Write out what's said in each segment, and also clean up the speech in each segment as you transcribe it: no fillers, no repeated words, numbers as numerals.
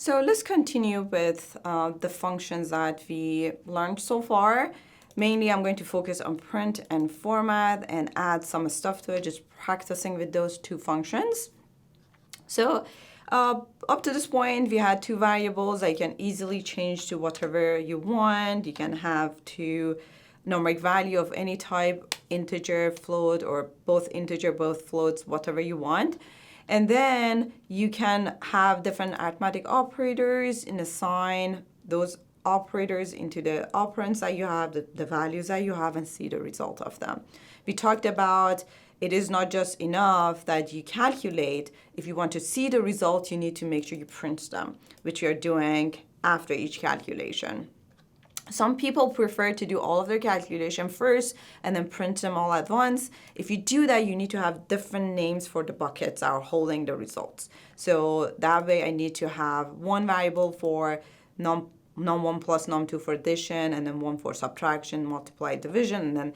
So let's continue with the functions that we learned so far. Mainly, I'm going to focus on print and format and add some stuff to it, just practicing with those two functions. So up to this point, we had two variables. I can easily change to whatever you want. You can have two numeric value of any type, integer, float, or both integer, both floats, whatever you want. And then you can have different arithmetic operators and assign those operators into the operands that you have, the values that you have, and see the result of them. We talked about it is not just enough that you calculate. If you want to see the result, you need to make sure you print them, which you're doing after each calculation. Some people prefer to do all of their calculation first and then print them all at once. If you do that, you need to have different names for the buckets that are holding the results. So that way I need to have one variable for num1 plus num2 for addition, and then one for subtraction, multiply, division, and then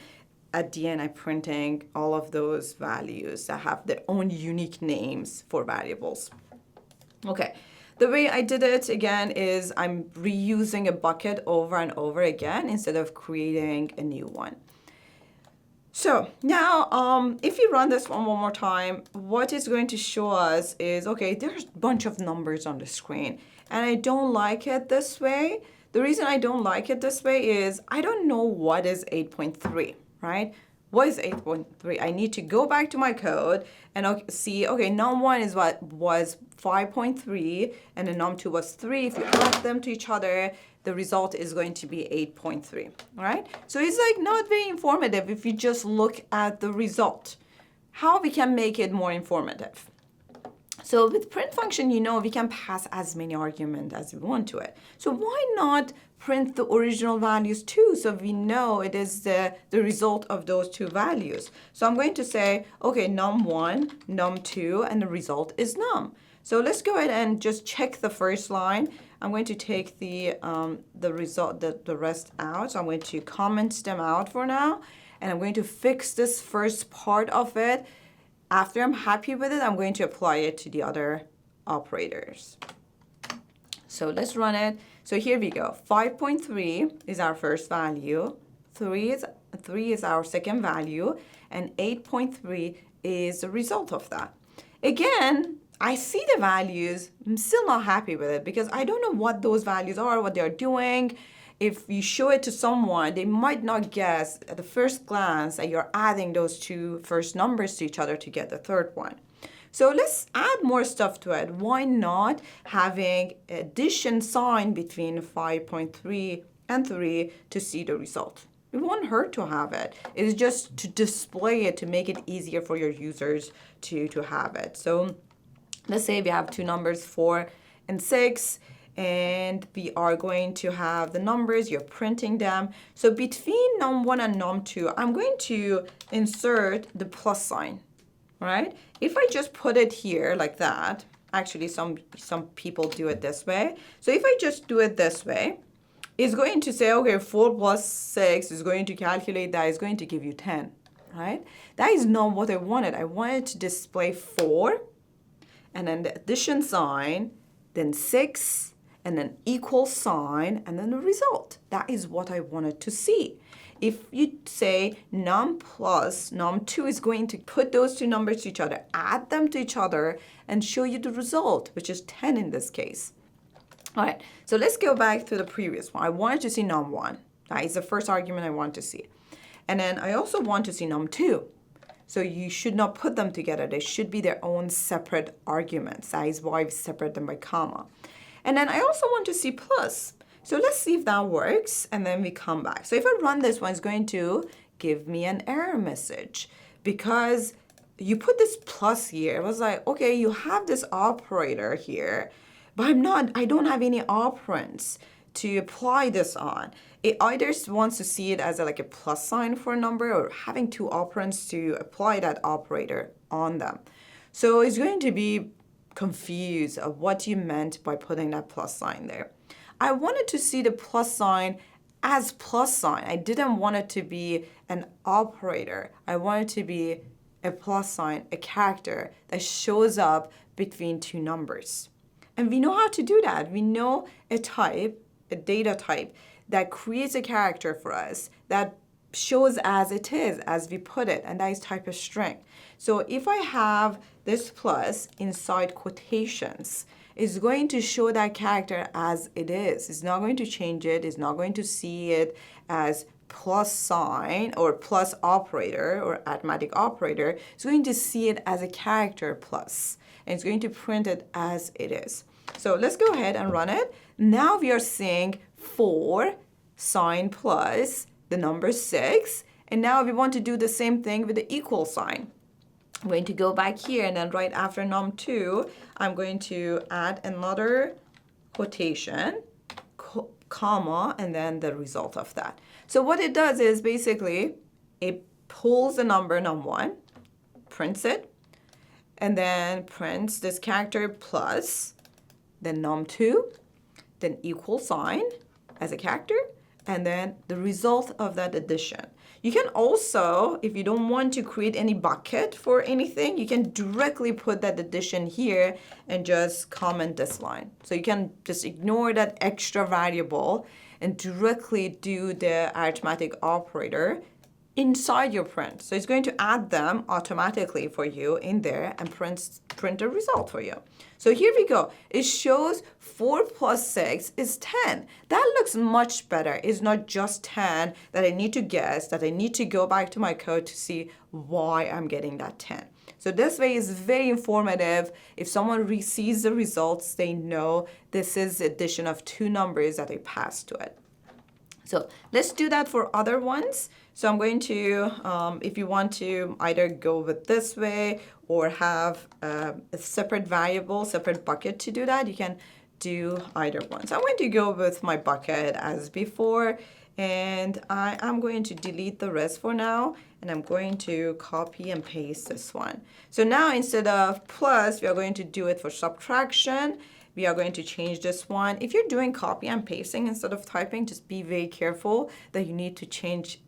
at the end I'm printing all of those values that have their own unique names for variables. Okay. The way I did it, again, is I'm reusing a bucket over and over again instead of creating a new one. So now, if you run this one more time, what it's going to show us is, okay, there's a bunch of numbers on the screen, and I don't like it this way. The reason I don't like it this way is I don't know what is 8.3, right? What is 8.3? I need to go back to my code and see, okay, num1 is what was 5.3 and then num2 was 3. If you add them to each other, the result is going to be 8.3, right? So it's like not very informative if you just look at the result. How we can make it more informative? So with print function, we can pass as many arguments as we want to it. So why not print the original values too, so we know it is the result of those two values. So I'm going to say, okay, num1, num2, and the result is num. So let's go ahead and just check the first line. I'm going to take the result, the rest out. So I'm going to comment them out for now, and I'm going to fix this first part of it. After I'm happy with it, I'm going to apply it to the other operators. So let's run it. So here we go. 5.3 is our first value. 3 is our second value. And 8.3 is the result of that. Again, I see the values. I'm still not happy with it because I don't know what those values are, what they're doing. If you show it to someone, they might not guess at the first glance that you're adding those two first numbers to each other to get the third one. So let's add more stuff to it. Why not having addition sign between 5.3 and 3 to see the result? It won't hurt to have it. It's just to display it, to make it easier for your users to have it. So let's say we have two numbers, 4 and 6. And we are going to have the numbers, you're printing them. So between num1 and num2, I'm going to insert the plus sign, right? If I just put it here like that, actually some people do it this way. So if I just do it this way, it's going to say, okay, 4 plus 6 is going to calculate that, is going to give you 10, right? That is not what I wanted. I wanted to display 4, and then the addition sign, then 6, and then equal sign, and then the result. That is what I wanted to see. If you say num plus num2 is going to put those two numbers to each other, add them to each other, and show you the result, which is 10 in this case. All right, so let's go back to the previous one. I wanted to see num1. That is the first argument I want to see. And then I also want to see num2. So you should not put them together. They should be their own separate arguments. That is why we separate them by comma. And then I also want to see plus. So let's see if that works, and then we come back. So if I run this one, it's going to give me an error message because you put this plus here. It was like, okay, you have this operator here, but I don't have any operands to apply this on. It either wants to see it as like a plus sign for a number or having two operands to apply that operator on them. So it's going to be confused of what you meant by putting that plus sign there. I wanted to see the plus sign as plus sign. I didn't want it to be an operator. I want it to be a plus sign, a character that shows up between two numbers. And we know how to do that. We know a type, a data type, that creates a character for us that shows as it is, as we put it, and that is type of string. So if I have this plus inside quotations, it's going to show that character as it is. It's not going to change it. It's not going to see it as plus sign or plus operator or arithmetic operator. It's going to see it as a character plus, and it's going to print it as it is. So let's go ahead and run it. Now we are seeing 4 sign plus the number 6, and now we want to do the same thing with the equal sign. I'm going to go back here, and then right after num2, I'm going to add another quotation, comma, and then the result of that. So what it does is basically it pulls the number num1, prints it, and then prints this character plus, then num2, then equal sign as a character, and then the result of that addition. You can also, if you don't want to create any bucket for anything, you can directly put that addition here and just comment this line. So you can just ignore that extra variable and directly do the arithmetic operator inside your print. So it's going to add them automatically for you in there and print a result for you. So here we go. It shows 4 plus 6 is 10. That looks much better. It's not just 10 that I need to guess, that I need to go back to my code to see why I'm getting that 10. So this way is very informative. If someone receives the results, they know this is the addition of 2 numbers that I passed to it. So let's do that for other ones. So I'm going to, if you want to either go with this way or have a separate variable, separate bucket to do that, you can do either one. So I'm going to go with my bucket as before, and I'm going to delete the rest for now, and I'm going to copy and paste this one. So now instead of plus, we are going to do it for subtraction. We are going to change this one. If you're doing copy and pasting instead of typing, just be very careful that you need to change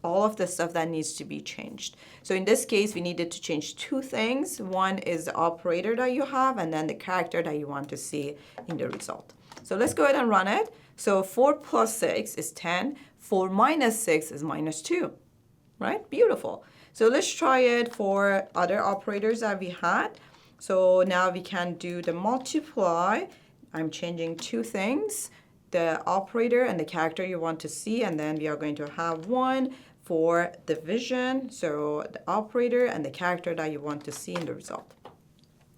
all of the stuff that needs to be changed. So in this case, we needed to change 2 things. One is the operator that you have, and then the character that you want to see in the result. So let's go ahead and run it. So 4 plus 6 is 10. 4 minus 6 is minus 2, right? Beautiful. So let's try it for other operators that we had. So now we can do the multiply. I'm changing 2 things, the operator and the character you want to see, and then we are going to have 1 for division, so the operator and the character that you want to see in the result.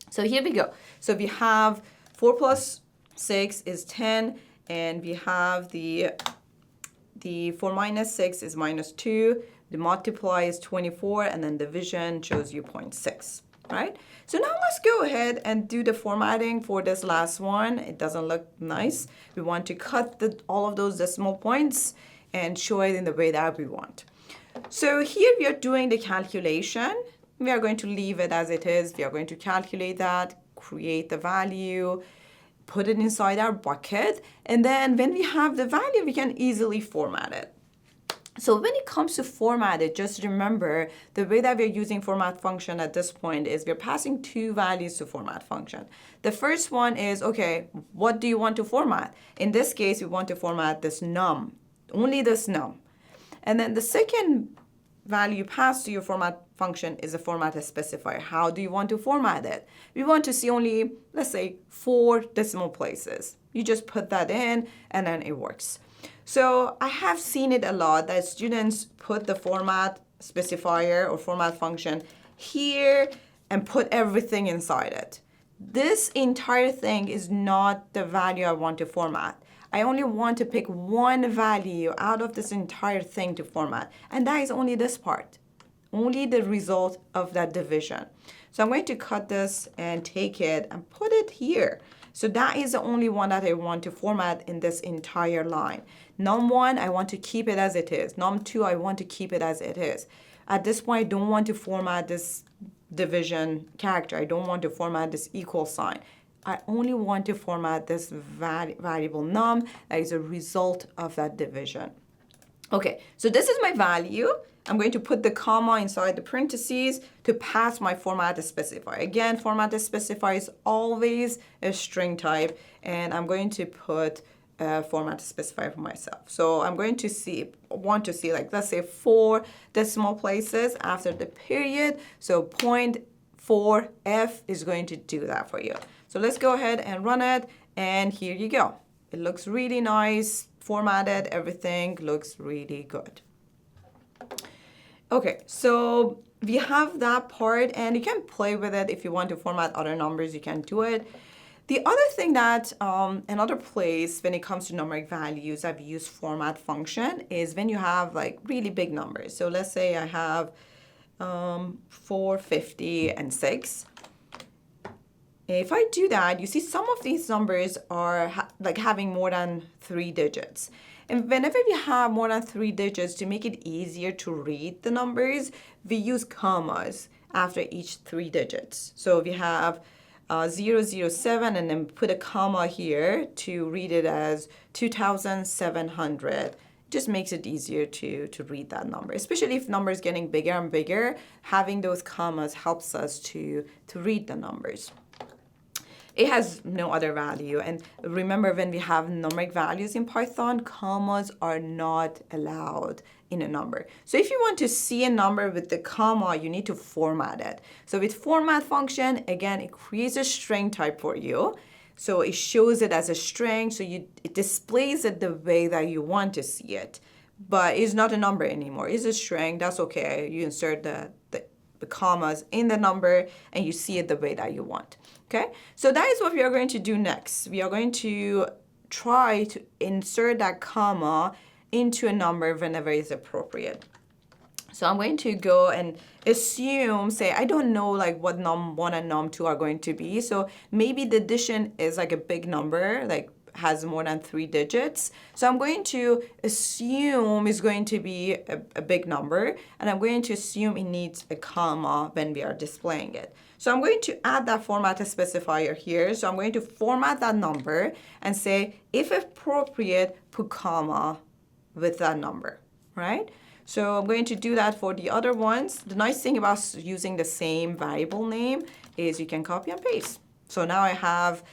So here we go. So we have 4 plus 6 is 10, and we have the 4 minus 6 is minus 2, the multiply is 24, and then division shows you 0.6. Right? So now let's go ahead and do the formatting for this last one. It doesn't look nice. We want to cut all of those decimal points and show it in the way that we want. So here we are doing the calculation. We are going to leave it as it is. We are going to calculate that, create the value, put it inside our bucket, and then when we have the value, we can easily format it. So when it comes to format it, just remember the way that we're using format function at this point is we're passing 2 values to format function. The first one is, okay, what do you want to format? In this case, we want to format this num, only this num. And then the second value passed to your format function is a format specifier. How do you want to format it? We want to see only, let's say, 4 decimal places. You just put that in and then it works. So I have seen it a lot that students put the format specifier or format function here and put everything inside it. This entire thing is not the value I want to format. I only want to pick one value out of this entire thing to format, and that is only this part, only the result of that division. So I'm going to cut this and take it and put it here. So that is the only one that I want to format in this entire line. Num1, I want to keep it as it is. Num2, I want to keep it as it is. At this point, I don't want to format this division character. I don't want to format this equal sign. I only want to format this variable num that is a result of that division. Okay, so this is my value. I'm going to put the comma inside the parentheses to pass my format specifier. Again, format specifier is always a string type, and I'm going to put a format specifier for myself. So I'm going to want to see, like, let's say 4 decimal places after the period. So 0.4f is going to do that for you. So let's go ahead and run it, and here you go. It looks really nice, formatted, everything looks really good. Okay, so we have that part, and you can play with it. If you want to format other numbers, you can do it. The other thing that, another place when it comes to numeric values I've used format function is when you have like really big numbers. So let's say I have 450 and 6. If I do that, you see some of these numbers are like having more than 3 digits. And whenever we have more than 3 digits, to make it easier to read the numbers, we use commas after each 3 digits. So we have 007 and then put a comma here to read it as 2,700. Just makes it easier to read that number, especially if number is getting bigger and bigger. Having those commas helps us to read the numbers. It has no other value. And remember, when we have numeric values in Python, commas are not allowed in a number. So if you want to see a number with the comma, you need to format it. So with format function, again, it creates a string type for you. So it shows it as a string, so it displays it the way that you want to see it. But it's not a number anymore. It's a string. That's okay. You insert the commas in the number and you see it the way that you want. Okay, so that is what we are going to do next. We are going to try to insert that comma into a number whenever it's appropriate. So I'm going to go and assume, say, I don't know like what num1 and num2 are going to be. So maybe the addition is like a big number, like has more than 3 digits. So I'm going to assume it's going to be a big number, and I'm going to assume it needs a comma when we are displaying it. So I'm going to add that format specifier here. So I'm going to format that number and say, if appropriate, put comma with that number, right? So I'm going to do that for the other ones. The nice thing about using the same variable name is you can copy and paste. So now I have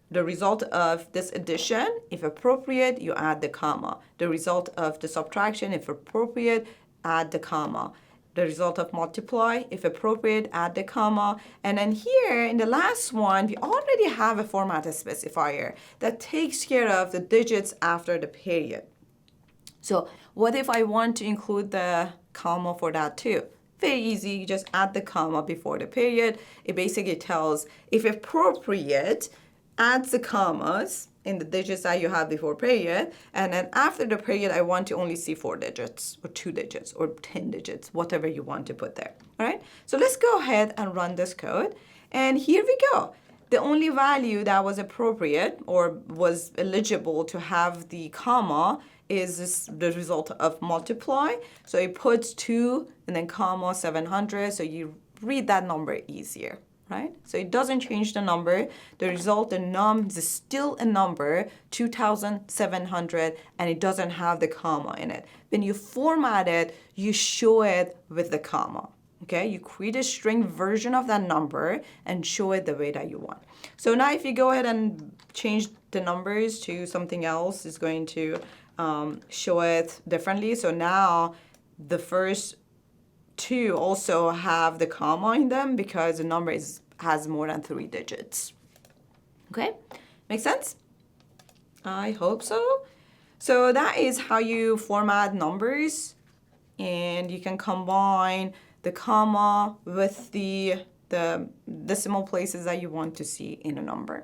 the result of this addition. If appropriate, you add the comma. The result of the subtraction, if appropriate, add the comma. The result of multiply, if appropriate, add the comma. And then here in the last one, we already have a format specifier that takes care of the digits after the period. So what if I want to include the comma for that too? Very easy, you just add the comma before the period. It basically tells, if appropriate, adds the commas in the digits that you have before period, and then after the period, I want to only see 4 digits, or 2 digits, or 10 digits, whatever you want to put there, all right? So let's go ahead and run this code, and here we go. The only value that was appropriate or was eligible to have the comma is the result of multiply. So it puts 2 and then comma 700, so you read that number easier, right? So it doesn't change the number. The result, the num, is still a number, 2,700, and it doesn't have the comma in it. When you format it, you show it with the comma. Okay, you create a string version of that number and show it the way that you want. So now if you go ahead and change the numbers to something else, it's going to show it differently. So now the first 2 also have the comma in them because the number has more than 3 digits. Okay, make sense? I hope so. So that is how you format numbers, and you can combine the comma with the decimal places that you want to see in a number.